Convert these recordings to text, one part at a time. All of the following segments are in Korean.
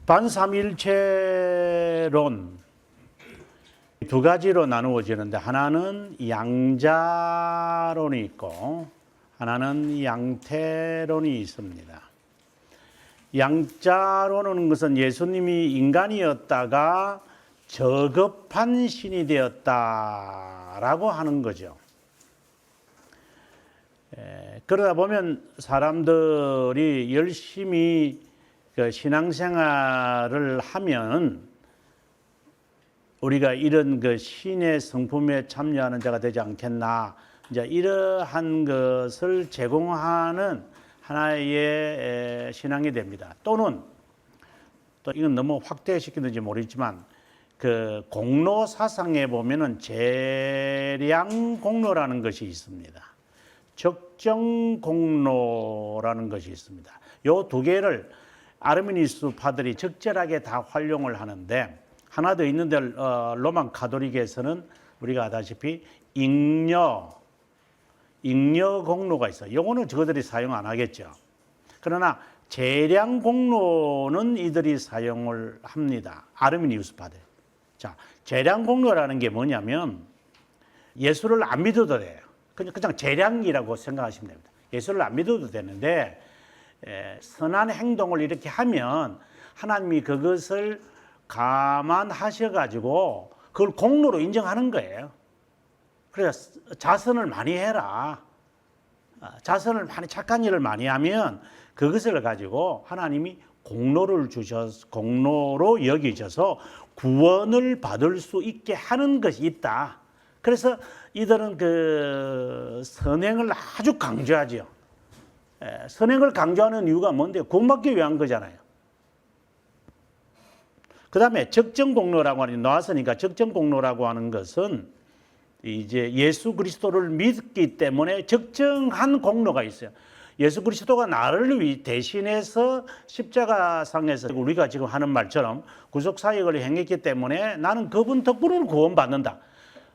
반삼일체론 두 가지로 나누어지는데 하나는 양자론이 있고 하나는 양태론이 있습니다. 양자론은 것은 예수님이 인간이었다가 저급한 신이 되었다라고 하는 거죠. 그러다 보면 사람들이 열심히 신앙생활을 하면 우리가 이런 신의 성품에 참여하는 자가 되지 않겠나, 이제 이러한 것을 제공하는 하나의 신앙이 됩니다. 또는 또 이건 너무 확대시키는지 모르겠지만 공로 사상에 보면은 재량 공로라는 것이 있습니다. 적정 공로라는 것이 있습니다. 요 두 개를 아르미니스파들이 적절하게 다 활용을 하는데, 하나 더 있는데 로만 가톨릭에서는 우리가 아다시피 잉여 공로가 있어요. 요거는 저들이 사용 안 하겠죠. 그러나 재량 공로는 이들이 사용을 합니다. 아르미니우스파들. 자, 재량 공로라는 게 뭐냐면 예수를 안 믿어도 돼요. 그냥 재량이라고 생각하시면 됩니다. 예수를 안 믿어도 되는데 선한 행동을 이렇게 하면 하나님이 그것을 감안하셔가지고 그걸 공로로 인정하는 거예요. 그래서 자선을 많이 해라. 자선을 많이, 착한 일을 많이 하면 그것을 가지고 하나님이 공로로 여기셔서 구원을 받을 수 있게 하는 것이 있다. 그래서 이들은 선행을 아주 강조하죠. 선행을 강조하는 이유가 뭔데? 구원받기 위한 거잖아요. 그 다음에 적정 공로라고 하니 나왔으니까, 적정 공로라고 하는 것은 이제 예수 그리스도를 믿기 때문에 적정한 공로가 있어요. 예수 그리스도가 나를 대신해서 십자가상에서 우리가 지금 하는 말처럼 구속사역을 행했기 때문에 나는 그분 덕분으로 구원받는다.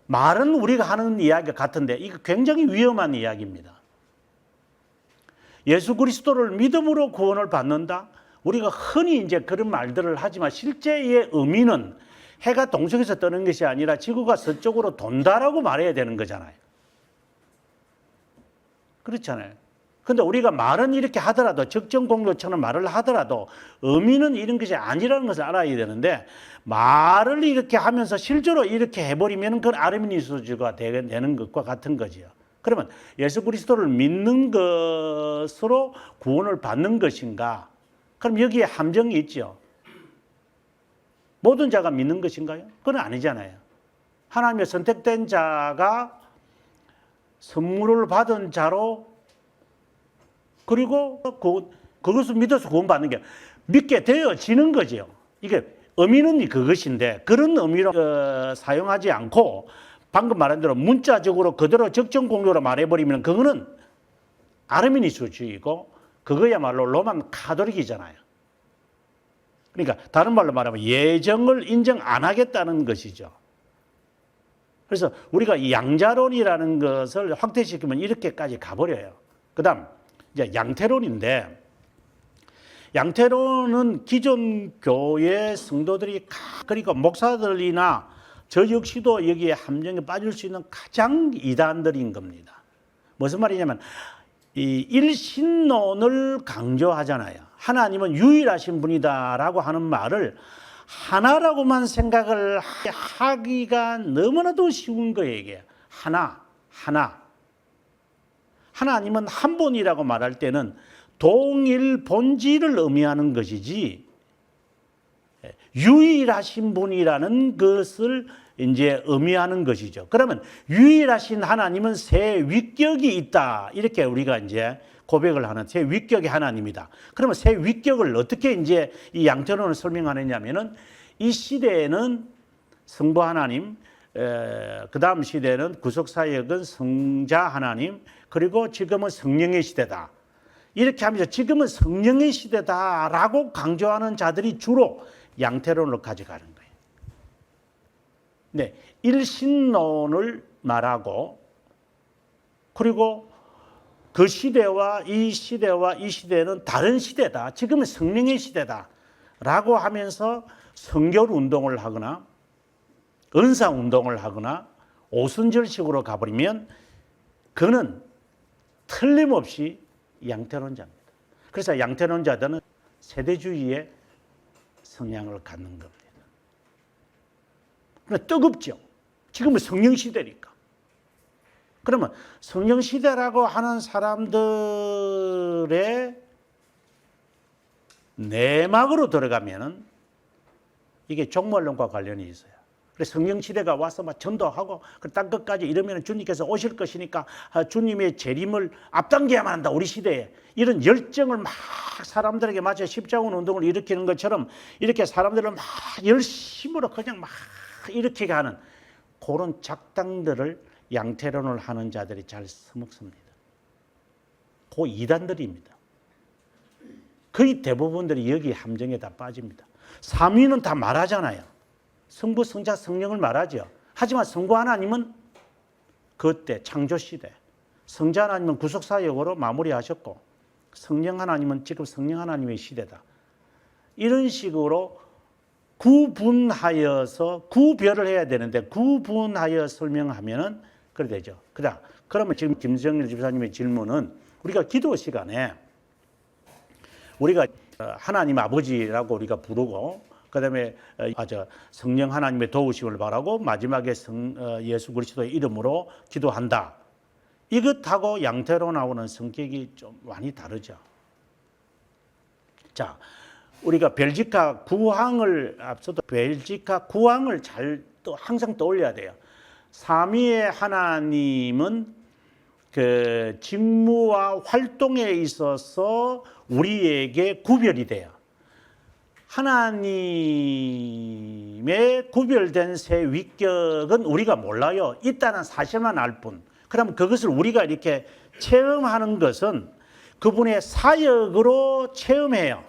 말은 우리가 하는 이야기가 같은데 이거 굉장히 위험한 이야기입니다. 예수 그리스도를 믿음으로 구원을 받는다. 우리가 흔히 이제 그런 말들을 하지만 실제의 의미는 해가 동쪽에서 뜨는 것이 아니라 지구가 서쪽으로 돈다라고 말해야 되는 거잖아요. 그렇잖아요. 근데 우리가 말은 이렇게 하더라도, 적정 공로처럼 말을 하더라도 의미는 이런 것이 아니라는 것을 알아야 되는데, 말을 이렇게 하면서 실제로 이렇게 해버리면 그건 아르미니스주가 되는 것과 같은 거지요. 그러면 예수 그리스도를 믿는 것으로 구원을 받는 것인가? 그럼 여기에 함정이 있죠. 모든 자가 믿는 것인가요? 그건 아니잖아요. 하나님의 선택된 자가 선물을 받은 자로, 그리고 그것을 믿어서 구원받는 게 믿게 되어지는 거죠. 이게 의미는 그것인데, 그런 의미로 사용하지 않고 방금 말한 대로 문자적으로 그대로 적정 공로로 말해버리면 그거는 아르미니스주의고 그거야말로 로만 가톨릭이잖아요. 그러니까 다른 말로 말하면 예정을 인정 안 하겠다는 것이죠. 그래서 우리가 이 양자론이라는 것을 확대시키면 이렇게까지 가버려요. 그 다음 이제 양태론인데, 양태론은 기존 교회 성도들이, 그러니까 목사들이나 저 역시도 여기에 함정에 빠질 수 있는 가장 이단들인 겁니다. 무슨 말이냐면 이 일신론을 강조하잖아요. 하나님은 유일하신 분이다라고 하는 말을 하나라고만 생각을 하기가 너무나도 쉬운 거예요. 이게 하나. 하나님은 한 분이라고 말할 때는 동일 본질을 의미하는 것이지 유일하신 분이라는 것을 이제 의미하는 것이죠. 그러면 유일하신 하나님은 새 위격이 있다. 이렇게 우리가 이제 고백을 하는 새 위격의 하나님이다. 그러면 새 위격을 어떻게 이제 이 양태론을 설명하느냐면은 이 시대에는 성부 하나님, 그 다음 시대는 구속사역은 성자 하나님, 그리고 지금은 성령의 시대다. 이렇게 하면서 지금은 성령의 시대다라고 강조하는 자들이 주로 양태론을 가져가는 거예요. 네, 일신론을 말하고, 그리고 그 시대와 이 시대는 다른 시대다. 지금은 성령의 시대다 라고 하면서 성결 운동을 하거나 은사 운동을 하거나 오순절식으로 가버리면 그는 틀림없이 양태론자입니다. 그래서 양태론자들은 세대주의의 성향을 갖는 겁니다. 그러나 뜨겁죠. 지금은 성령시대니까. 그러면 성령시대라고 하는 사람들의 내막으로 들어가면은 이게 종말론과 관련이 있어요. 그래서 성령시대가 와서 막 전도하고 그 땅끝까지 이러면 주님께서 오실 것이니까 주님의 재림을 앞당겨야만 한다, 우리 시대에. 이런 열정을 막 사람들에게 마치 십자군 운동을 일으키는 것처럼 이렇게 사람들을 막 열심으로 그냥 막 일으키게 하는 그런 작당들을 양태론을 하는 자들이 잘 써먹습니다. 그 이단들입니다. 거의 대부분들이 여기 함정에 다 빠집니다. 삼위는 다 말하잖아요. 성부, 성자, 성령을 말하죠. 하지만 성부 하나님은 그때 창조시대, 성자 하나님은 구속사역으로 마무리하셨고 성령 하나님은 지금 성령 하나님의 시대다. 이런 식으로 구분하여서 구별을 해야 되는데 구분하여 설명하면은 그래 되죠. 그러면 지금 김정일 집사님의 질문은 우리가 기도 시간에 우리가 하나님 아버지라고 우리가 부르고 그다음에 성령 하나님의 도우심을 바라고 마지막에 예수 그리스도의 이름으로 기도한다. 이것하고 양태로 나오는 성격이 좀 많이 다르죠. 자, 우리가 벨지카 구황을 앞서도 벨지카 구황을 항상 떠올려야 돼요. 삼위의 하나님은 그 직무와 활동에 있어서 우리에게 구별이 돼요. 하나님의 구별된 새 위격은 우리가 몰라요. 있다는 사실만 알 뿐. 그러면 그것을 우리가 이렇게 체험하는 것은 그분의 사역으로 체험해요.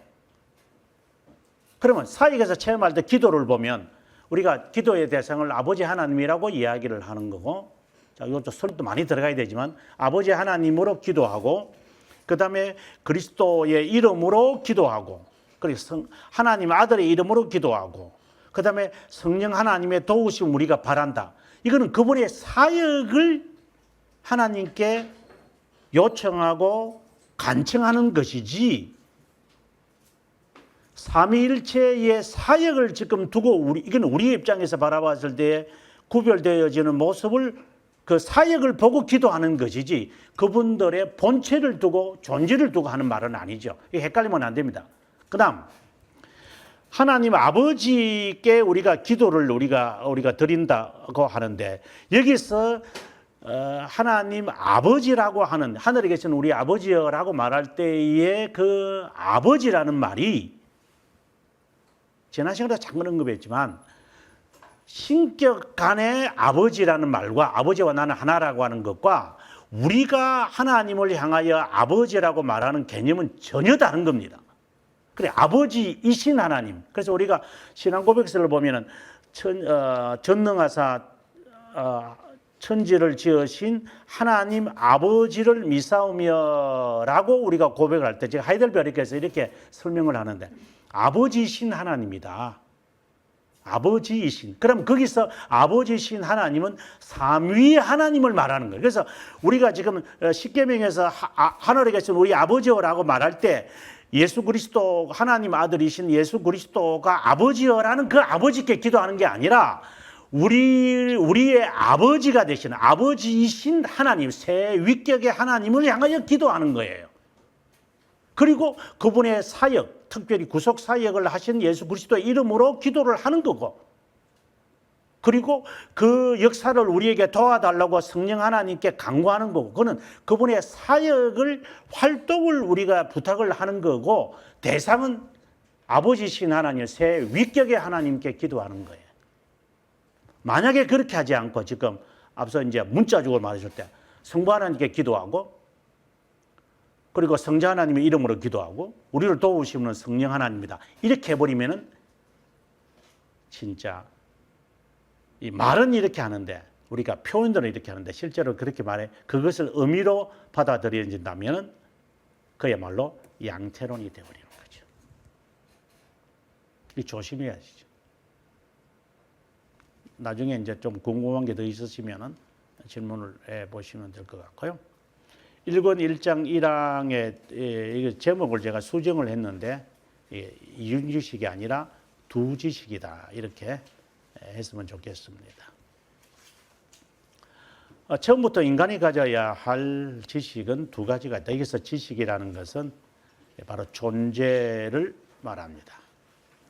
그러면 사역에서 체험할 때 기도를 보면 우리가 기도의 대상을 아버지 하나님이라고 이야기를 하는 거고, 자, 이것도 설도 많이 들어가야 되지만 아버지 하나님으로 기도하고 그 다음에 그리스도의 이름으로 기도하고 그리고 하나님 아들의 이름으로 기도하고 그 다음에 성령 하나님의 도우심 우리가 바란다. 이거는 그분의 사역을 하나님께 요청하고 간청하는 것이지 삼위일체의 사역을 지금 두고 이건 우리 입장에서 바라봤을 때 구별되어지는 모습을 그 사역을 보고 기도하는 것이지 그분들의 본체를 두고 존재를 두고 하는 말은 아니죠. 헷갈리면 안 됩니다. 그 다음 하나님 아버지께 우리가 기도를 우리가 드린다고 하는데 여기서 하나님 아버지라고 하는 하늘에 계신 우리 아버지여라고 말할 때의 그 아버지라는 말이 지난 시간에 잠깐 언급했지만 신격 간의 아버지라는 말과 아버지와 나는 하나라고 하는 것과 우리가 하나님을 향하여 아버지라고 말하는 개념은 전혀 다른 겁니다. 그래, 아버지이신 하나님. 그래서 우리가 신앙 고백서를 보면은 전능하사 천지를 지으신 하나님 아버지를 미사오며라고 우리가 고백을 할 때 제가 하이델베르크에서 이렇게 설명을 하는데 아버지이신 하나님이다. 아버지이신. 그럼 거기서 아버지이신 하나님은 삼위 하나님을 말하는 거예요. 그래서 우리가 지금 십계명에서 하늘에 계신 우리 아버지여라고 말할 때 예수 그리스도 하나님 아들이신 예수 그리스도가 아버지여라는 그 아버지께 기도하는 게 아니라 우리의 아버지가 되신 아버지이신 하나님, 새 위격의 하나님을 향하여 기도하는 거예요. 그리고 그분의 사역, 특별히 구속 사역을 하신 예수 그리스도의 이름으로 기도를 하는 거고, 그리고 그 역사를 우리에게 도와달라고 성령 하나님께 간구하는 거고, 그거는 그분의 사역을 활동을 우리가 부탁을 하는 거고, 대상은 아버지신 하나님, 새 위격의 하나님께 기도하는 거예요. 만약에 그렇게 하지 않고 지금 앞서 이제 문자적으로 말하실 때 성부 하나님께 기도하고 그리고 성자 하나님의 이름으로 기도하고 우리를 도우시는 성령 하나님이다. 이렇게 해버리면은 진짜 이 말은 이렇게 하는데 우리가 표현들은 이렇게 하는데 실제로 그렇게 말해 그것을 의미로 받아들여진다면 그야말로 양태론이 되어버리는 거죠. 이 조심해야죠. 나중에 이제 좀 궁금한 게 더 있으시면은 질문을 해 보시면 될 것 같고요. 1권 1장 1항의 이 제목을 제가 수정을 했는데 이윤지식이 아니라 두지식이다 이렇게 했으면 좋겠습니다. 처음부터 인간이 가져야 할 지식은 두 가지가 있다. 여기서 지식이라는 것은 바로 존재를 말합니다.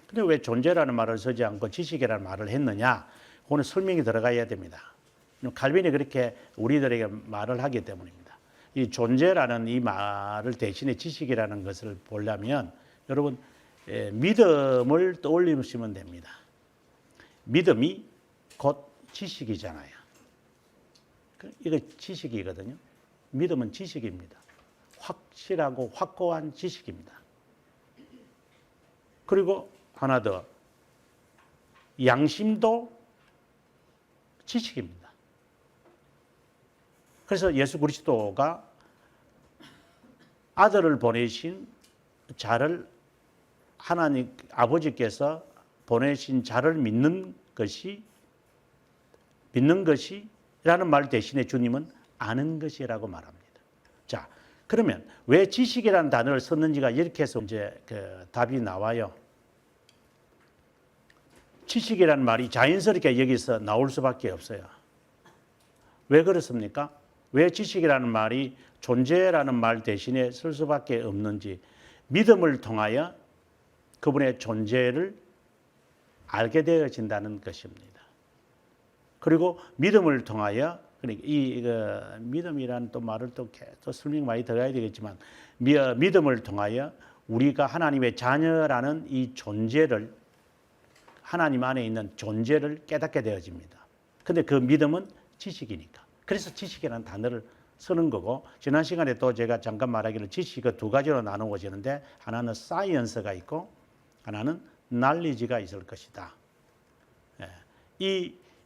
근데 왜 존재라는 말을 쓰지 않고 지식이라는 말을 했느냐? 그거는 설명이 들어가야 됩니다. 칼빈이 그렇게 우리들에게 말을 하기 때문입니다. 이 존재라는 이 말을 대신에 지식이라는 것을 보려면 여러분 믿음을 떠올리시면 됩니다. 믿음이 곧 지식이잖아요. 이거 지식이거든요. 믿음은 지식입니다. 확실하고 확고한 지식입니다. 그리고 하나 더, 양심도 지식입니다. 그래서 예수 그리스도가 아들을 보내신 자를 하나님 아버지께서 보내신 자를 믿는 것이라는 말 대신에 주님은 아는 것이라고 말합니다. 자, 그러면 왜 지식이라는 단어를 썼는지가 이렇게 해서 이제 답이 나와요. 지식이라는 말이 자연스럽게 여기서 나올 수밖에 없어요. 왜 그렇습니까? 왜 지식이라는 말이 존재라는 말 대신에 쓸 수밖에 없는지, 믿음을 통하여 그분의 존재를 알게 되어진다는 것입니다. 그리고 믿음을 통하여, 그러니까 믿음이라는 또 말을 또 설명 많이 들어야 되겠지만, 믿음을 통하여 우리가 하나님의 자녀라는 이 존재를, 하나님 안에 있는 존재를 깨닫게 되어집니다. 근데 그 믿음은 지식이니까. 그래서 지식이라는 단어를 쓰는 거고, 지난 시간에 또 제가 잠깐 말하기를 지식이 두 가지로 나누어지는데, 하나는 사이언스가 있고 하나는 knowledge가 있을 것이다.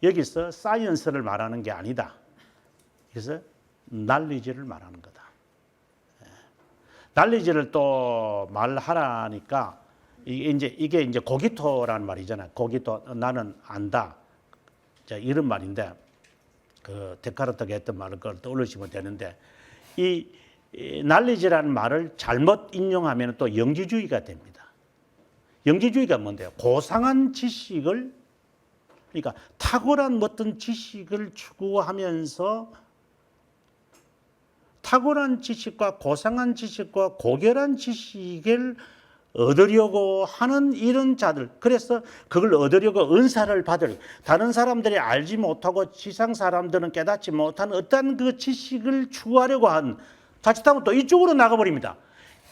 여기서 사이언스를 말하는 게 아니다. 그래서 knowledge를 말하는 거다. knowledge를 또 말하라니까 이게 이제 고기토라는 말이잖아요. 고기토, 나는 안다. 자, 이런 말인데, 데카르트가 했던 말을 그걸 떠올리시면 되는데, 이 knowledge라는 말을 잘못 인용하면 또 영지주의가 됩니다. 영지주의가 뭔데요? 고상한 지식을, 그러니까 탁월한 어떤 지식을 추구하면서 탁월한 지식과 고상한 지식과 고결한 지식을 얻으려고 하는 이런 자들, 그래서 그걸 얻으려고 은사를 받을, 다른 사람들이 알지 못하고 지상 사람들은 깨닫지 못한 어떤 그 지식을 추구하려고 한, 자칫하면 또 이쪽으로 나가버립니다.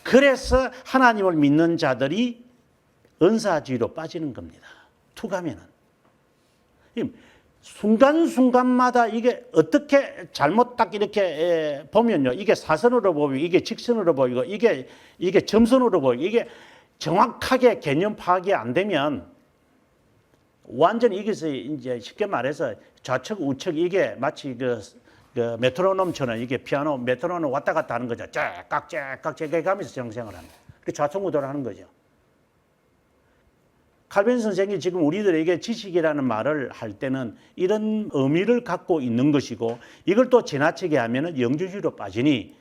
그래서 하나님을 믿는 자들이 은사주의로 빠지는 겁니다. 투가면은. 순간순간마다 이게 어떻게 잘못 딱 이렇게 보면요. 이게 사선으로 보이고, 이게 직선으로 보이고, 이게 점선으로 보이고, 이게 정확하게 개념 파악이 안 되면 완전히 이게서 이제 쉽게 말해서 좌측 우측 이게 마치 그 메트로놈처럼 이게 피아노 메트로놈 왔다 갔다 하는 거죠. 째깍째깍 가면서 정생을 하는. 그 좌측우돌 하는 거죠. 칼빈 선생이 지금 우리들에게 지식이라는 말을 할 때는 이런 의미를 갖고 있는 것이고, 이걸 또 지나치게 하면 영주주의로 빠지니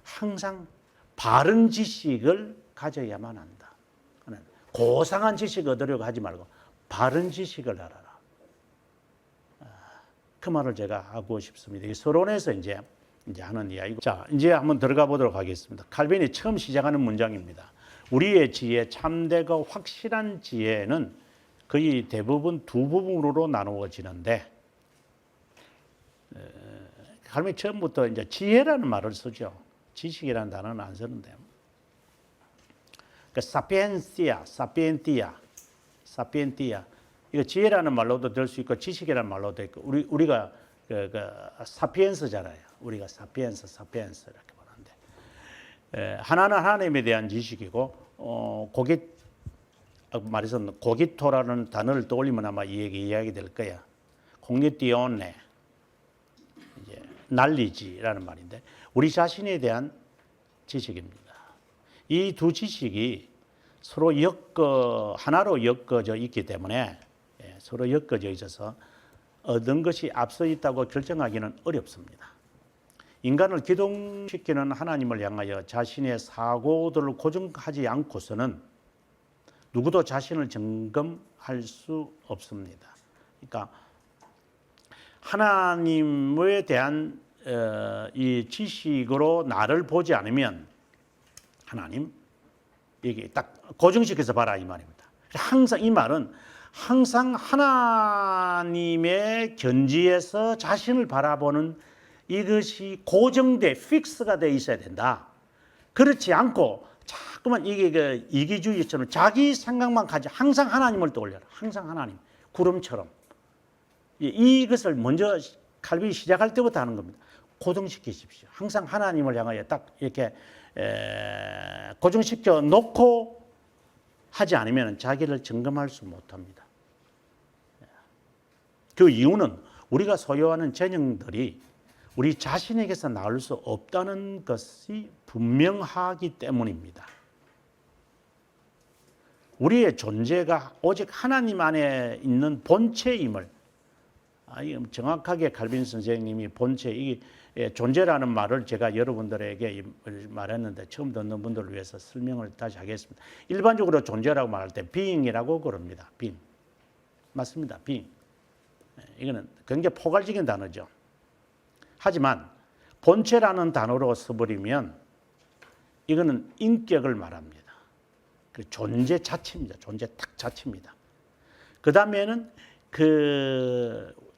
항상 바른 지식을 가져야만 한다. 고상한 지식 얻으려고 하지 말고 바른 지식을 알아라. 그 말을 제가 하고 싶습니다. 이 서론에서 이제 하는 이야기고. 자, 이제 한번 들어가 보도록 하겠습니다. 칼빈이 처음 시작하는 문장입니다. 우리의 지혜, 참되고 확실한 지혜는 거의 대부분 두 부분으로 나누어지는데, 칼빈이 처음부터 이제 지혜라는 말을 쓰죠. 지식이라는 단어는 안 쓰는데. 사피엔티아. 이거 지혜라는 말로도 될 수 있고 지식이라는 말로도 있고, 우리가 사피엔스잖아요. 우리가 사피엔스 이렇게 말하는데, 하나는 하나님에 대한 지식이고, 고기토라는 단어를 떠올리면 아마 이야기 될 거야. ког니티오네, 이제 knowledge라는 말인데, 우리 자신에 대한 지식입니다. 이 두 지식이 서로 하나로 엮어져 있기 때문에 서로 엮어져 있어서 어떤 것이 앞서 있다고 결정하기는 어렵습니다. 인간을 기동시키는 하나님을 향하여 자신의 사고들을 고정하지 않고서는 누구도 자신을 점검할 수 없습니다. 그러니까 하나님에 대한 이 지식으로 나를 보지 않으면 하나님 이게 딱 고정시켜서 봐라 이 말입니다. 항상 이 말은 항상 하나님의 견지에서 자신을 바라보는 이것이 고정돼 픽스가 돼 있어야 된다. 그렇지 않고 자꾸만 이게 그 이기주의처럼 자기 생각만 가지 항상 하나님을 떠올려라. 항상 하나님 구름처럼 이것을 먼저 칼빈이 시작할 때부터 하는 겁니다. 고정시키십시오. 항상 하나님을 향하여 딱 이렇게 고정시켜 놓고 하지 않으면 자기를 점검할 수 못합니다. 그 이유는 우리가 소유하는 재능들이 우리 자신에게서 나올 수 없다는 것이 분명하기 때문입니다. 우리의 존재가 오직 하나님 안에 있는 본체임을 정확하게 칼빈 선생님이 본체, 이 존재라는 말을 제가 여러분들에게 말했는데 처음 듣는 분들을 위해서 설명을 다시 하겠습니다. 일반적으로 존재라고 말할 때 being이라고 그럽니다. being. 맞습니다. being. 이거는 굉장히 포괄적인 단어죠. 하지만 본체라는 단어로 써버리면 이거는 인격을 말합니다. 그 존재 자체입니다. 존재 딱 자체입니다. 그 다음에는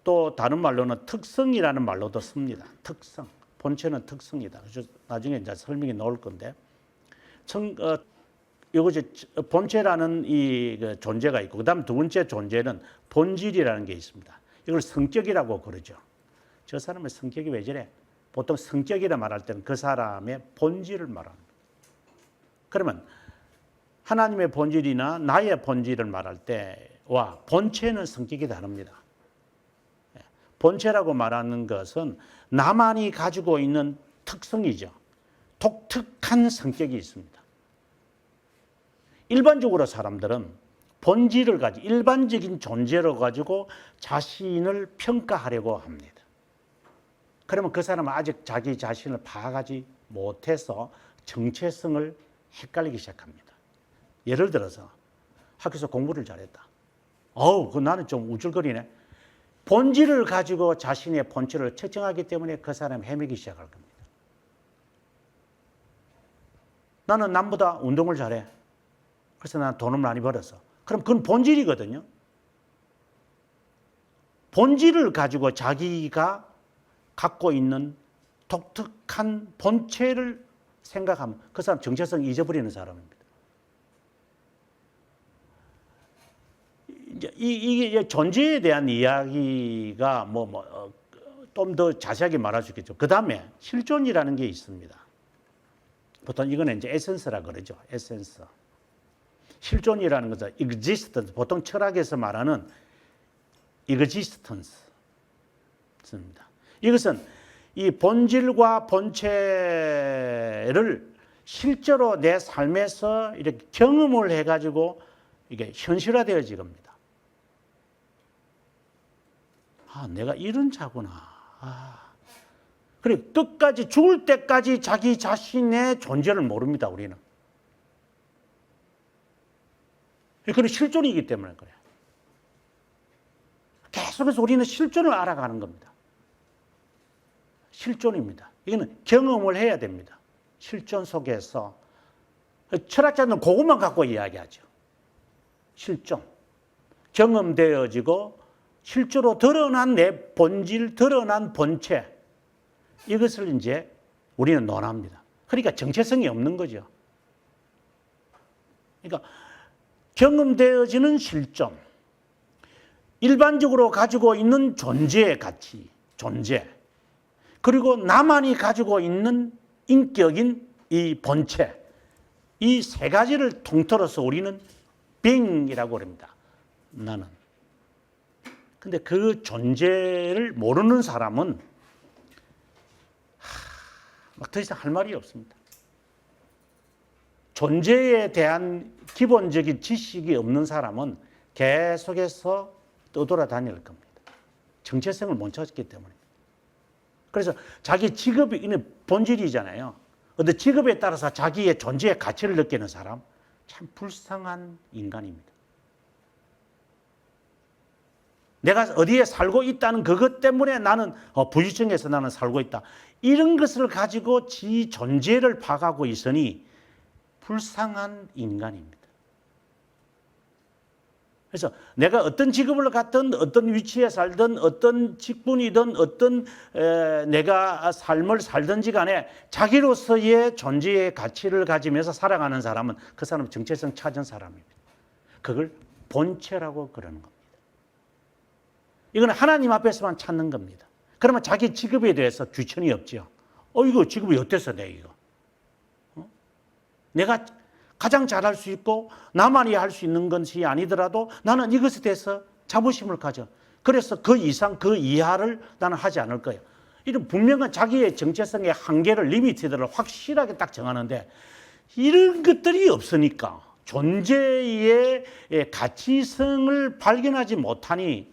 또 다른 말로는 특성이라는 말로도 씁니다. 특성. 본체는 특성이다. 그래서 나중에 이제 설명이 나올 건데, 이것이 본체라는 이 존재가 있고, 그다음 두 번째 존재는 본질이라는 게 있습니다. 이걸 성격이라고 그러죠. 저 사람의 성격이 왜 저래? 보통 성격이라 말할 때는 그 사람의 본질을 말합니다. 그러면 하나님의 본질이나 나의 본질을 말할 때와 본체는 성격이 다릅니다. 본체라고 말하는 것은 나만이 가지고 있는 특성이죠. 독특한 성격이 있습니다. 일반적으로 사람들은 본질을 가지고 일반적인 존재로 가지고 자신을 평가하려고 합니다. 그러면 그 사람은 아직 자기 자신을 파악하지 못해서 정체성을 헷갈리기 시작합니다. 예를 들어서 학교에서 공부를 잘했다. 나는 좀 우쭐거리네. 본질을 가지고 자신의 본질을 측정하기 때문에 그 사람이 헤매기 시작할 겁니다. 나는 남보다 운동을 잘해. 그래서 나는 돈을 많이 벌었어. 그럼 그건 본질이거든요. 본질을 가지고 자기가 갖고 있는 독특한 본체를 생각하면 그 사람 정체성 잊어버리는 사람입니다. 이게 존재에 대한 이야기가 좀 더 자세하게 말할 수 있겠죠. 그 다음에 실존이라는 게 있습니다. 보통 이거는 이제 에센스라 그러죠. 에센스. 실존이라는 것은 existence. 보통 철학에서 말하는 existence입니다. 이것은 이 본질과 본체를 실제로 내 삶에서 이렇게 경험을 해가지고 이게 현실화되어진 겁니다. 내가 이런 자구나. 그래, 끝까지 죽을 때까지 자기 자신의 존재를 모릅니다, 우리는. 그건 실존이기 때문에 그래요. 계속해서 우리는 실존을 알아가는 겁니다. 실존입니다. 이거는 경험을 해야 됩니다. 실존 속에서. 철학자들은 그것만 갖고 이야기하죠. 실존. 경험되어지고 실제로 드러난 내 본질, 드러난 본체. 이것을 이제 우리는 논합니다. 그러니까 정체성이 없는 거죠. 그러니까 경험되어지는 실존. 일반적으로 가지고 있는 존재의 가치, 존재. 그리고 나만이 가지고 있는 인격인 이 본체. 이 세 가지를 통틀어서 우리는 being이라고 합니다. 나는. 근데 그 존재를 모르는 사람은 막 더 이상 할 말이 없습니다. 존재에 대한 기본적인 지식이 없는 사람은 계속해서 떠돌아다닐 겁니다. 정체성을 못 찾기 때문에. 그래서 자기 직업이 본질이잖아요. 그런데 직업에 따라서 자기의 존재의 가치를 느끼는 사람, 참 불쌍한 인간입니다. 내가 어디에 살고 있다는 그것 때문에 나는 부유층에서 나는 살고 있다. 이런 것을 가지고 지 존재를 파악하고 있으니 불쌍한 인간입니다. 그래서 내가 어떤 직업을 갖든 어떤 위치에 살든 어떤 직분이든 어떤 내가 삶을 살든지 간에 자기로서의 존재의 가치를 가지면서 살아가는 사람은 그 사람은 정체성 찾은 사람입니다. 그걸 본체라고 그러는 겁니다. 이건 하나님 앞에서만 찾는 겁니다. 그러면 자기 직업에 대해서 귀천이 없죠. 이거 직업이 어때서 내 이거? 내가 가장 잘할 수 있고 나만이 할 수 있는 것이 아니더라도 나는 이것에 대해서 자부심을 가져. 그래서 그 이상 그 이하를 나는 하지 않을 거예요. 이런 분명한 자기의 정체성의 한계를 리미트들을 확실하게 딱 정하는데 이런 것들이 없으니까 존재의 가치성을 발견하지 못하니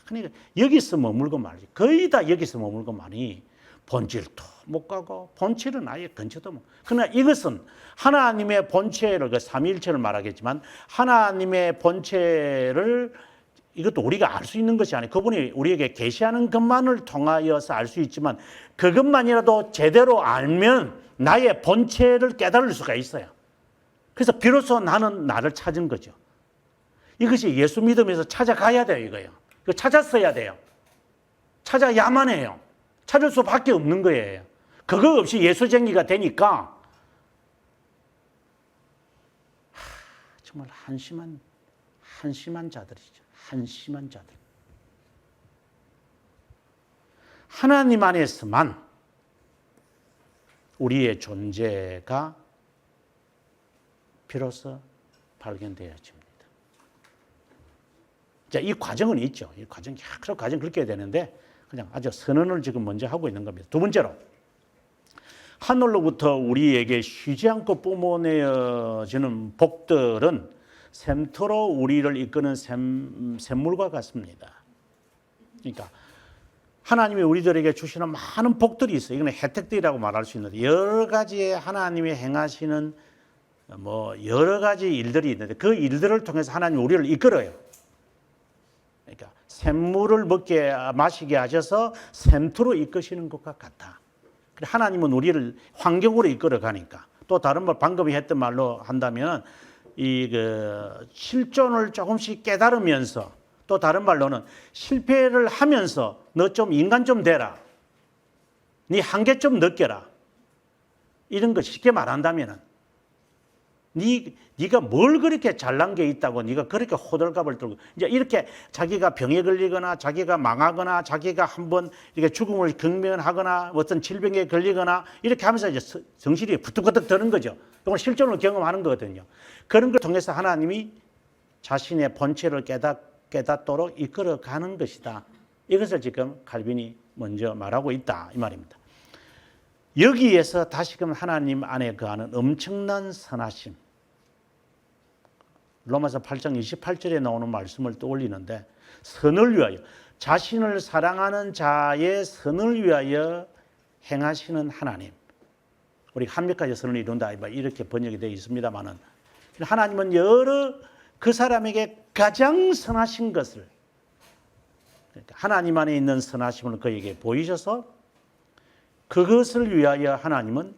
그러니까 여기서 머물고 말이지. 거의 다 여기서 머물고 말이 본질도 못 가고 본체는 아예 근처도 못. 그러나 이것은 하나님의 본체를 그 삼위일체를 말하겠지만 하나님의 본체를 이것도 우리가 알 수 있는 것이 아니에요. 그분이 우리에게 계시하는 것만을 통하여서 알 수 있지만 그것만이라도 제대로 알면 나의 본체를 깨달을 수가 있어요. 그래서 비로소 나는 나를 찾은 거죠. 이것이 예수 믿으면서 찾아가야 돼요, 이거예요. 이거 찾았어야 돼요. 찾아야만 해요. 찾을 수밖에 없는 거예요. 그거 없이 예수쟁이가 되니까 정말 한심한 자들이죠. 한심한 자들. 하나님 안에서만 우리의 존재가 비로소 발견되어집니다. 자, 이 과정은 있죠. 이 과정, 계속 과정 그렇게 해야 되는데 그냥 아주 선언을 지금 먼저 하고 있는 겁니다. 두 번째로 하늘로부터 우리에게 쉬지 않고 뿜어내어지는 복들은 샘터로 우리를 이끄는 샘물과 같습니다. 그러니까 하나님이 우리들에게 주시는 많은 복들이 있어요. 이거는 혜택들이라고 말할 수 있는데 여러 가지의 하나님이 행하시는 여러 가지 일들이 있는데 그 일들을 통해서 하나님이 우리를 이끌어요. 그러니까 샘물을 마시게 하셔서 샘터로 이끄시는 것과 같다. 하나님은 우리를 환경으로 이끌어 가니까 또 다른 말 방금 했던 말로 한다면 실존을 조금씩 깨달으면서 또 다른 말로는 실패를 하면서 너 좀 인간 좀 되라. 네 한계 좀 느껴라. 이런 거 쉽게 말한다면은 네가 뭘 그렇게 잘난 게 있다고 네가 그렇게 호들갑을 떨고 이제 이렇게 자기가 병에 걸리거나 자기가 망하거나 자기가 한번 이렇게 죽음을 경면하거나 어떤 질병에 걸리거나 이렇게 하면서 이제 정신이 부뚝부뚝 드는 거죠. 이건 실존을 경험하는 거거든요. 그런 걸 통해서 하나님이 자신의 본체를 깨닫도록 이끌어가는 것이다. 이것을 지금 칼빈이 먼저 말하고 있다 이 말입니다. 여기에서 다시금 하나님 안에 거하는 엄청난 선하심. 로마서 8장 28절에 나오는 말씀을 떠올리는데 선을 위하여 자신을 사랑하는 자의 선을 위하여 행하시는 하나님. 우리 한 몇 가지 선을 이룬다 이렇게 번역이 되어 있습니다만은 하나님은 여러 그 사람에게 가장 선하신 것을 하나님 안에 있는 선하심을 그에게 보이셔서 그것을 위하여 하나님은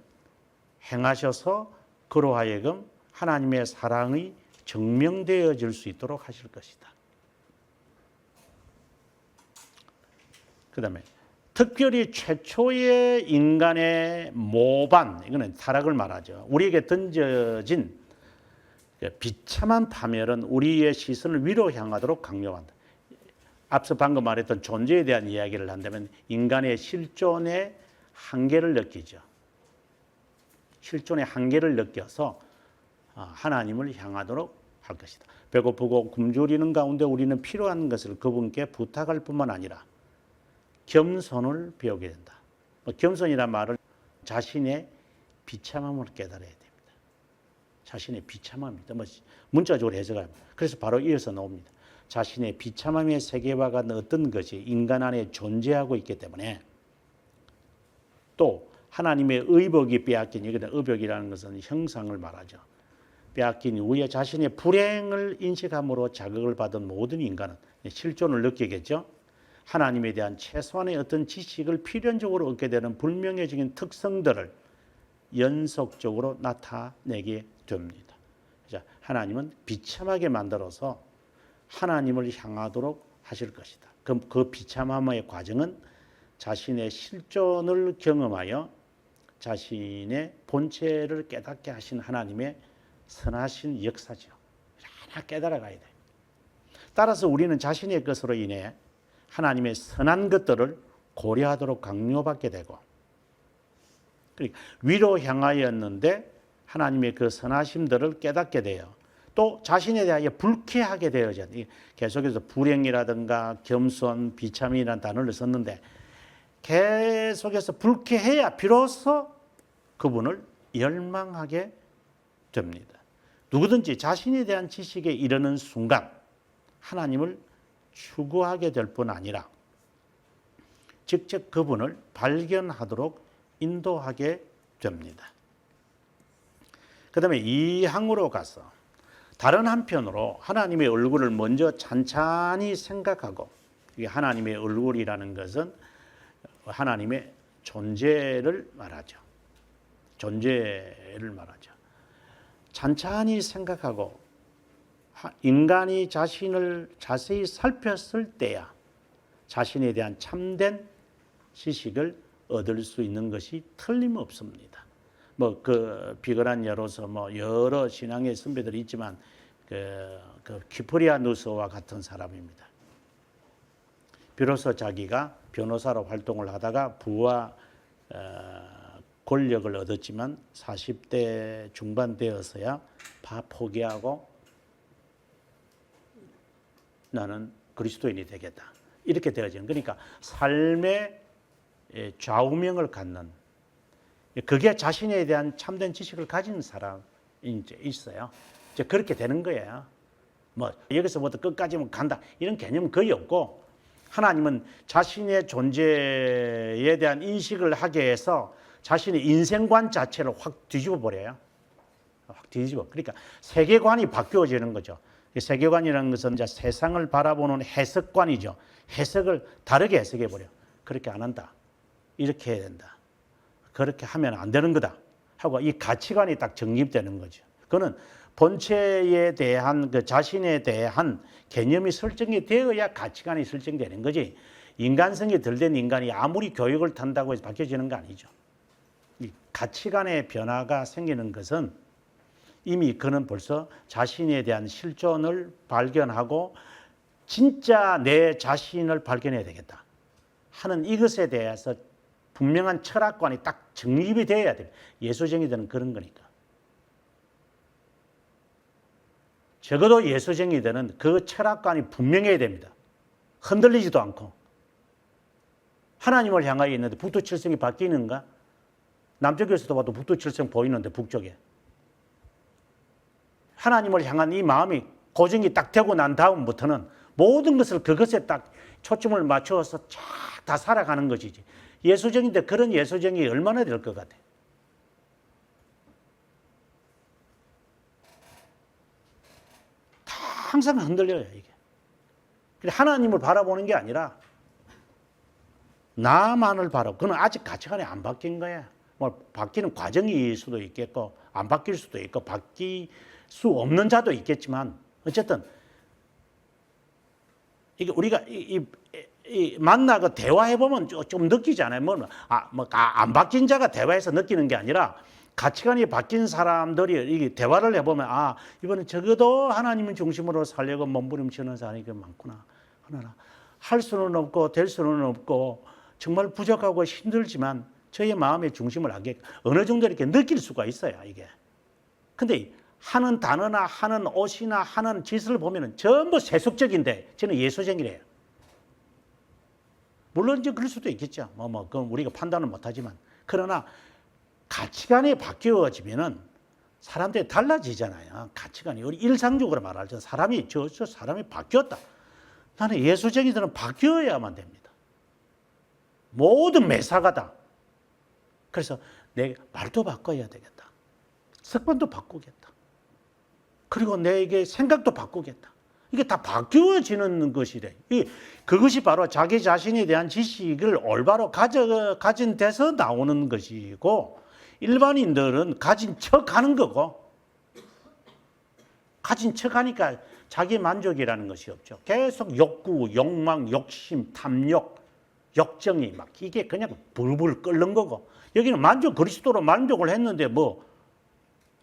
행하셔서 그로 하여금 하나님의 사랑이 증명되어질 수 있도록 하실 것이다. 그 다음에 특별히 최초의 인간의 모반, 이거는 타락을 말하죠. 우리에게 던져진 비참한 파멸은 우리의 시선을 위로 향하도록 강요한다. 앞서 방금 말했던 존재에 대한 이야기를 한다면 인간의 실존의 한계를 느끼죠. 실존의 한계를 느껴서 하나님을 향하도록 할 것이다. 배고프고 굶주리는 가운데 우리는 필요한 것을 그분께 부탁할 뿐만 아니라 겸손을 배우게 된다. 겸손이란 말은 자신의 비참함을 깨달아야 됩니다. 자신의 비참함입니다. 뭐 문자적으로 해석하면 그래서 바로 이어서 나옵니다. 자신의 비참함의 세계와 같은 어떤 것이 인간 안에 존재하고 있기 때문에 또 하나님의 의복이 빼앗긴, 여기다 의복이라는 것은 형상을 말하죠. 빼앗긴 이후에 자신의 불행을 인식함으로 자극을 받은 모든 인간은 실존을 느끼겠죠. 하나님에 대한 최소한의 어떤 지식을 필연적으로 얻게 되는 불명예적인 특성들을 연속적으로 나타내게 됩니다. 하나님은 비참하게 만들어서 하나님을 향하도록 하실 것이다. 그럼 그 비참함의 과정은 자신의 실존을 경험하여 자신의 본체를 깨닫게 하신 하나님의 선하신 역사죠. 하나 깨달아가야 돼. 따라서 우리는 자신의 것으로 인해 하나님의 선한 것들을 고려하도록 강요받게 되고, 그러니까 위로 향하였는데 하나님의 그 선하심들을 깨닫게 돼요. 또 자신에 대하여 불쾌하게 되어져. 계속해서 불행이라든가 겸손, 비참이라는 단어를 썼는데 계속해서 불쾌해야 비로소 그분을 열망하게 됩니다. 누구든지 자신에 대한 지식에 이르는 순간 하나님을 추구하게 될 뿐 아니라 직접 그분을 발견하도록 인도하게 됩니다. 그 다음에 이 항으로 가서 다른 한편으로 하나님의 얼굴을 먼저 찬찬히 생각하고, 이게 하나님의 얼굴이라는 것은 하나님의 존재를 말하죠. 존재를 말하죠. 찬찬히 생각하고 인간이 자신을 자세히 살폈을 때야 자신에 대한 참된 지식을 얻을 수 있는 것이 틀림없습니다. 뭐 그 비거란 예로서 뭐 여러 신앙의 선배들이 있지만 그 키프리아누스와 같은 사람입니다. 비로소 자기가 변호사로 활동을 하다가 부와 권력을 얻었지만 40대 중반 되어서야 다 포기하고 나는 그리스도인이 되겠다. 이렇게 되어지는, 그러니까 삶의 좌우명을 갖는, 그게 자신에 대한 참된 지식을 가진 사람이 이제 있어요. 이제 그렇게 되는 거예요. 뭐 여기서부터 끝까지 간다 이런 개념은 거의 없고, 하나님은 자신의 존재에 대한 인식을 하게 해서 자신의 인생관 자체를 확 뒤집어 버려요. 확 뒤집어. 그러니까 세계관이 바뀌어지는 거죠. 세계관이라는 것은 이제 세상을 바라보는 해석관이죠. 해석을 다르게 해석해 버려. 그렇게 안 한다. 이렇게 해야 된다. 그렇게 하면 안 되는 거다. 하고 이 가치관이 딱 정립되는 거죠. 그거는 본체에 대한 그 자신에 대한 개념이 설정이 되어야 가치관이 설정되는 거지. 인간성이 덜 된 인간이 아무리 교육을 탄다고 해서 바뀌어지는 거 아니죠. 이 가치관의 변화가 생기는 것은 이미 그는 벌써 자신에 대한 실존을 발견하고 진짜 내 자신을 발견해야 되겠다 하는 이것에 대해서 분명한 철학관이 딱 정립이 되어야 돼요. 예수쟁이들은 그런 거니까. 적어도 예수쟁이들은 그 철학관이 분명해야 됩니다. 흔들리지도 않고. 하나님을 향하여 있는데 북두칠성이 바뀌는가? 남쪽에서도 봐도 북두칠성 보이는데 북쪽에. 하나님을 향한 이 마음이 고정이 딱 되고 난 다음부터는 모든 것을 그것에 딱 초점을 맞춰서 쫙 다 살아가는 것이지. 예수쟁인데 그런 예수쟁이 얼마나 될 것 같아? 다 항상 흔들려요, 이게. 하나님을 바라보는 게 아니라 나만을 바라보고, 그건 아직 가치관이 안 바뀐 거야. 뭐 바뀌는 과정일 수도 있겠고 안 바뀔 수도 있고 바뀔 수 없는 자도 있겠지만, 어쨌든 이게 우리가 만나고 대화해 보면 좀 느끼잖아요. 안 바뀐 자가 대화해서 느끼는 게 아니라 가치관이 바뀐 사람들이 이 대화를 해보면 이번에 적어도 하나님을 중심으로 살려고 몸부림치는 사람이 많구나. 그러나 할 수는 없고 될 수는 없고 정말 부족하고 힘들지만 저의 마음의 중심을 알게 어느 정도 이렇게 느낄 수가 있어요, 이게. 근데 하는 단어나 하는 옷이나 하는 짓을 보면은 전부 세속적인데 저는 예수쟁이래요. 물론 이제 그럴 수도 있겠죠. 그건 우리가 판단을 못 하지만. 그러나 가치관이 바뀌어지면은 사람들이 달라지잖아요. 가치관이. 우리 일상적으로 말하자면 사람이 사람이 바뀌었다. 나는 예수쟁이들은 바뀌어야만 됩니다. 모든 매사가다. 그래서 내 말도 바꿔야 되겠다. 습관도 바꾸겠다. 그리고 내게 생각도 바꾸겠다. 이게 다 바뀌어지는 것이래. 그것이 바로 자기 자신에 대한 지식을 올바로 가진 데서 나오는 것이고, 일반인들은 가진 척 하는 거고, 가진 척 하니까 자기 만족이라는 것이 없죠. 계속 욕구, 욕망, 욕심, 탐욕, 욕정이 막 이게 그냥 불불 끓는 거고, 여기는 그리스도로 만족을 했는데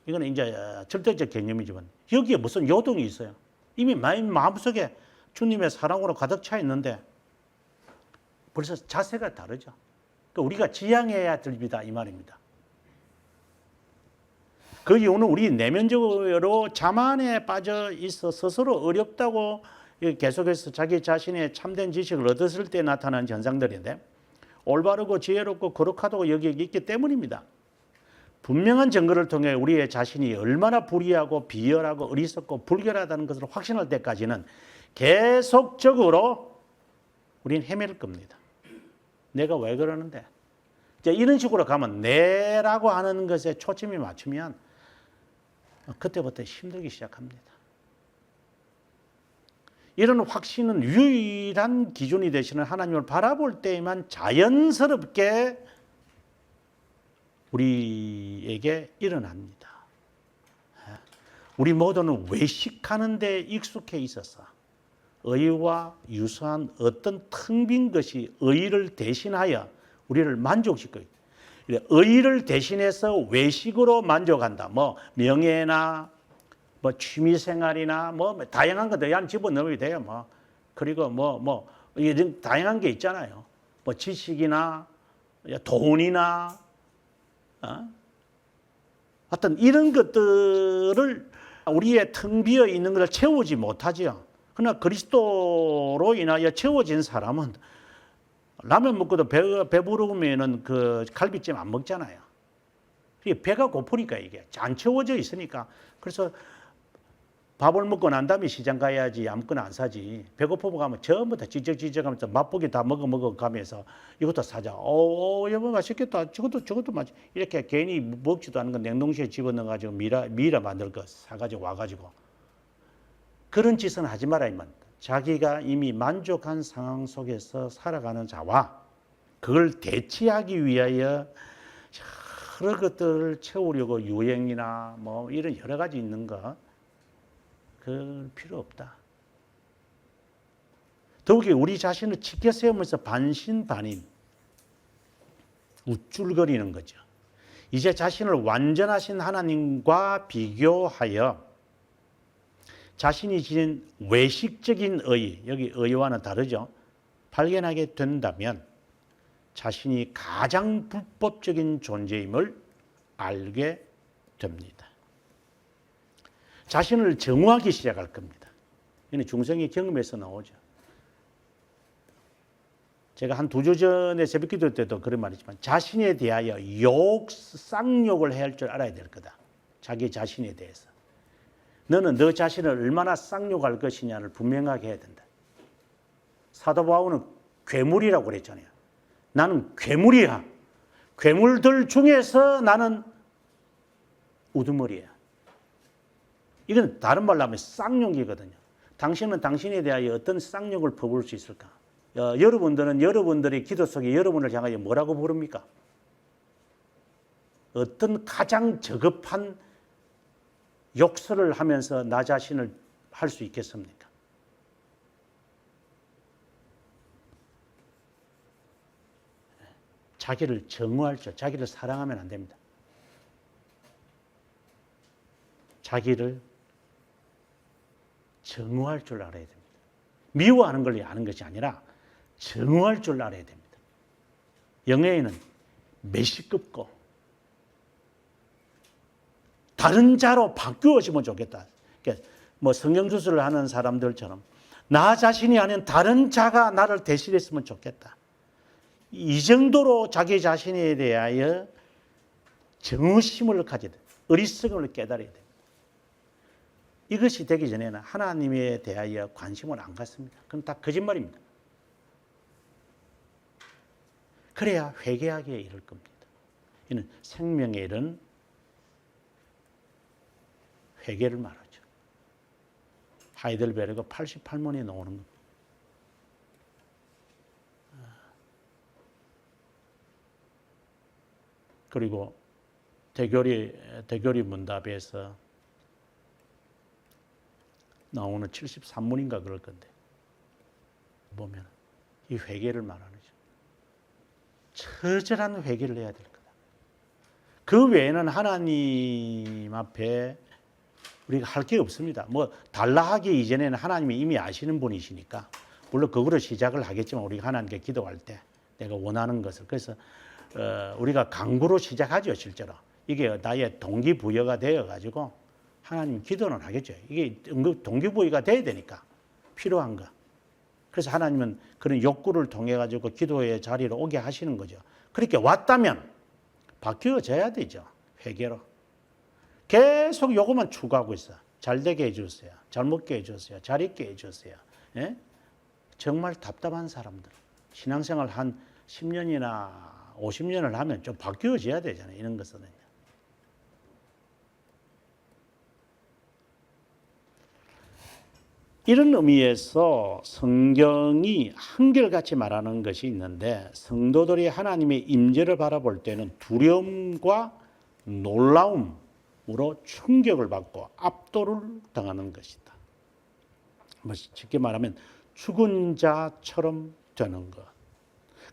이거는 이제 절대적 개념이지만 여기에 무슨 요동이 있어요. 이미 마음속에 주님의 사랑으로 가득 차 있는데 벌써 자세가 다르죠. 그러니까 우리가 지향해야 됩니다, 이 말입니다. 그 이유는 우리 내면적으로 자만에 빠져 있어 스스로 어렵다고 계속해서 자기 자신의 참된 지식을 얻었을 때 나타나는 현상들인데, 올바르고 지혜롭고 거룩하다고 여기에 있기 때문입니다. 분명한 증거를 통해 우리의 자신이 얼마나 불의하고 비열하고 어리석고 불결하다는 것을 확신할 때까지는 계속적으로 우리는 헤맬 겁니다. 내가 왜 그러는데? 이제 이런 식으로 가면 내라고 하는 것에 초점이 맞추면 그때부터 힘들기 시작합니다. 이런 확신은 유일한 기준이 되시는 하나님을 바라볼 때에만 자연스럽게 우리에게 일어납니다. 우리 모두는 외식하는 데 익숙해 있어서 의와 유사한 어떤 텅 빈 것이 의를 대신하여 우리를 만족시켜요. 의를 대신해서 외식으로 만족한다. 명예나 취미생활이나 다양한 것들 양 집어넣어야 돼요. 그리고 이런 다양한 게 있잖아요. 지식이나 돈이나 어떤 이런 것들을 우리의 텅 비어 있는 것을 채우지 못하지요. 그러나 그리스도로 인하여 채워진 사람은 라면 먹고도 배부르면은 그 갈비찜 안 먹잖아요. 배가 고프니까 이게 안 채워져 있으니까. 그래서 밥을 먹고 난 다음에 시장 가야지 아무거나 안 사지. 배고프고 가면 전부 다 지적하면서 맛보기 다 먹어 가면서 이것도 사자. 여보 맛있겠다. 저것도 맛있. 이렇게 괜히 먹지도 않은 거 냉동실에 집어넣어가지고 미라 만들 거 사가지고 와가지고. 그런 짓은 하지 마라 이 말입니다. 자기가 이미 만족한 상황 속에서 살아가는 자와 그걸 대체하기 위하여 여러 것들을 채우려고 유행이나 이런 여러 가지 있는 거 그 필요 없다. 더욱이 우리 자신을 지켜 세우면서 반신반인 우쭐거리는 거죠. 이제 자신을 완전하신 하나님과 비교하여 자신이 지닌 외식적인 의, 여기 의와는 다르죠. 발견하게 된다면 자신이 가장 불법적인 존재임을 알게 됩니다. 자신을 정오하기 시작할 겁니다. 이는 중생의 경험에서 나오죠. 제가 한 2주 전에 새벽기도 때도 그런 말이지만 자신에 대하여 쌍욕을 해야 할 줄 알아야 될 거다. 자기 자신에 대해서. 너는 너 자신을 얼마나 쌍욕할 것이냐를 분명하게 해야 된다. 사도 바울은 괴물이라고 그랬잖아요. 나는 괴물이야. 괴물들 중에서 나는 우두머리야. 이건 다른 말로 하면 쌍욕이거든요. 당신은 당신에 대하여 어떤 쌍욕을 퍼부을 수 있을까? 여러분들은 여러분들의 기도 속에 여러분을 향하여 뭐라고 부릅니까? 어떤 가장 저급한 욕설을 하면서 나 자신을 할 수 있겠습니까? 자기를 정오할 줄, 자기를 사랑하면 안 됩니다. 자기를 정오할 줄 알아야 됩니다. 미워하는 걸 아는 것이 아니라 정오할 줄 알아야 됩니다. 영예인은 메시급고 다른 자로 바뀌어지면 좋겠다. 그러니까 성형수술을 하는 사람들처럼 나 자신이 아닌 다른 자가 나를 대신했으면 좋겠다. 이 정도로 자기 자신에 대하여 정의심을 가져야 돼. 어리석음을 깨달아야 됩니다. 이것이 되기 전에는 하나님에 대하여 관심을 안 갖습니다. 그건 다 거짓말입니다. 그래야 회개하기에 이를 겁니다. 이는 생명에 이른 회개를 말하죠. 하이델베르그 88문에 나오는 겁니다. 그리고 대교리 문답에서 나오는 73문인가 그럴 건데 보면 이 회개를 말하는 거죠. 처절한 회개를 해야 될 거다. 그 외에는 하나님 앞에 우리가 할 게 없습니다. 뭐 달라 하기 이전에는 하나님이 이미 아시는 분이시니까 물론 그거로 시작을 하겠지만 우리가 하나님께 기도할 때 내가 원하는 것을 그래서 우리가 강구로 시작하죠. 실제로 이게 나의 동기부여가 되어가지고 하나님 기도는 하겠죠. 이게 동기부여가 돼야 되니까 필요한 거. 그래서 하나님은 그런 욕구를 통해 가지고 기도의 자리로 오게 하시는 거죠. 그렇게 왔다면 바뀌어져야 되죠. 회개로. 계속 요것만 추구하고 있어. 잘 되게 해주세요. 잘 먹게 해주세요. 잘 있게 해주세요. 예? 정말 답답한 사람들. 신앙생활 한 10년이나 50년을 하면 좀 바뀌어져야 되잖아요. 이런 것은. 이런 의미에서 성경이 한결같이 말하는 것이 있는데 성도들이 하나님의 임재를 바라볼 때는 두려움과 놀라움으로 충격을 받고 압도를 당하는 것이다. 쉽게 말하면 죽은 자처럼 되는 것.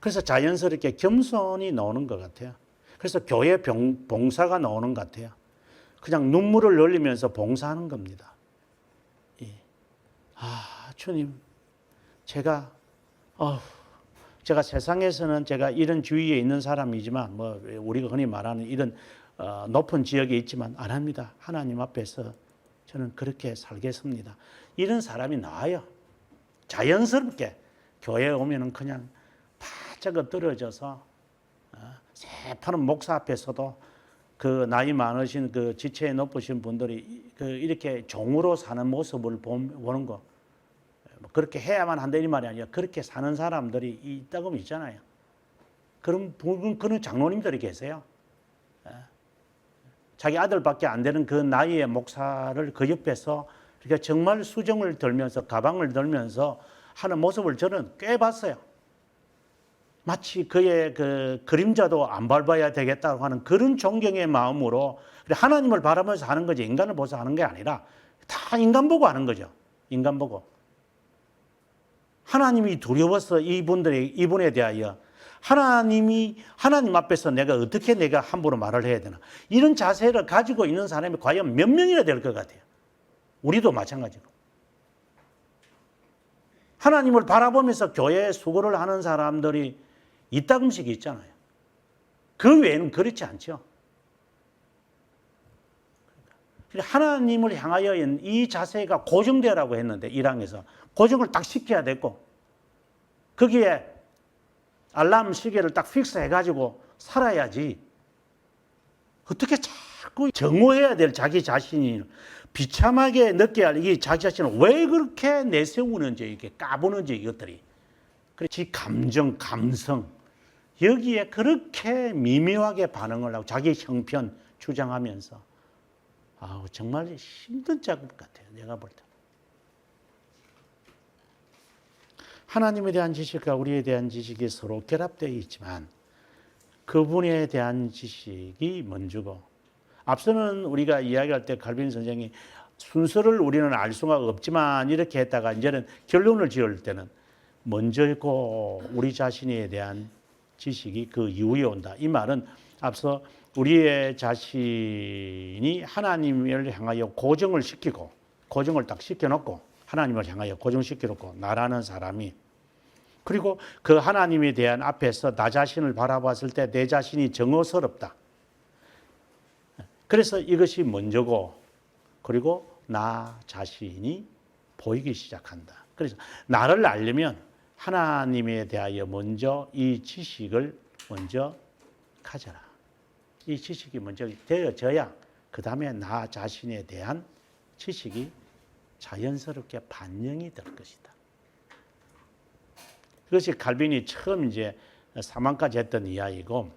그래서 자연스럽게 겸손이 나오는 것 같아요. 그래서 교회 봉사가 나오는 것 같아요. 그냥 눈물을 흘리면서 봉사하는 겁니다. 주님, 제가 세상에서는 제가 이런 주위에 있는 사람이지만, 뭐, 우리가 흔히 말하는 이런 높은 지역에 있지만 안 합니다. 하나님 앞에서 저는 그렇게 살겠습니다. 이런 사람이 나와요. 자연스럽게 교회에 오면은 그냥 바짝 엎드려져서 새파란 목사 앞에서도 그 나이 많으신 그 지체에 높으신 분들이 그 이렇게 종으로 사는 모습을 보는 거 그렇게 해야만 한다 이 말이 아니라 그렇게 사는 사람들이 있다고 있잖아요. 그런 장로님들이 계세요. 자기 아들밖에 안 되는 그 나이의 목사를 그 옆에서 그러니까 정말 수정을 들면서 가방을 들면서 하는 모습을 저는 꽤 봤어요. 마치 그의 그 그림자도 안 밟아야 되겠다고 하는 그런 존경의 마음으로 하나님을 바라면서 하는 거지 인간을 보면서 하는 게 아니라 다 인간 보고 하는 거죠. 인간 보고. 하나님이 두려워서 이분에 대하여 하나님 앞에서 내가 함부로 말을 해야 되나. 이런 자세를 가지고 있는 사람이 과연 몇 명이나 될 것 같아요. 우리도 마찬가지로. 하나님을 바라보면서 교회에 수고를 하는 사람들이 이따금씩 있잖아요. 그 외에는 그렇지 않죠. 하나님을 향하여 이 자세가 고정되라고 했는데 1항에서 고정을 딱 시켜야 됐고 거기에 알람 시계를 딱 픽스해가지고 살아야지 어떻게 자꾸 정오해야 될 자기 자신이 비참하게 느껴야 할 이 자기 자신을 왜 그렇게 내세우는지 이렇게 까부는지 이것들이 그렇지 감정, 감성 여기에 그렇게 미묘하게 반응을 하고 자기 형편 주장하면서 정말 힘든 작업 같아요. 내가 볼 때. 하나님에 대한 지식과 우리에 대한 지식이 서로 결합되어 있지만 그분에 대한 지식이 먼저고 앞서는 우리가 이야기할 때 칼빈 선생이 순서를 우리는 알 수가 없지만 이렇게 했다가 이제는 결론을 지을 때는 먼저 있고 우리 자신에 대한 지식이 그 이후에 온다. 이 말은 앞서 우리의 자신이 하나님을 향하여 고정을 딱 시켜놓고 하나님을 향하여 고정시켜놓고 나라는 사람이 그리고 그 하나님에 대한 앞에서 나 자신을 바라봤을 때 내 자신이 정오스럽다. 그래서 이것이 먼저고 그리고 나 자신이 보이기 시작한다. 그래서 나를 알려면 하나님에 대하여 먼저 이 지식을 먼저 가져라. 이 지식이 먼저 되어져야 그 다음에 나 자신에 대한 지식이 자연스럽게 반영이 될 것이다. 그것이 칼빈이 처음 이제 사망까지 했던 이야기고,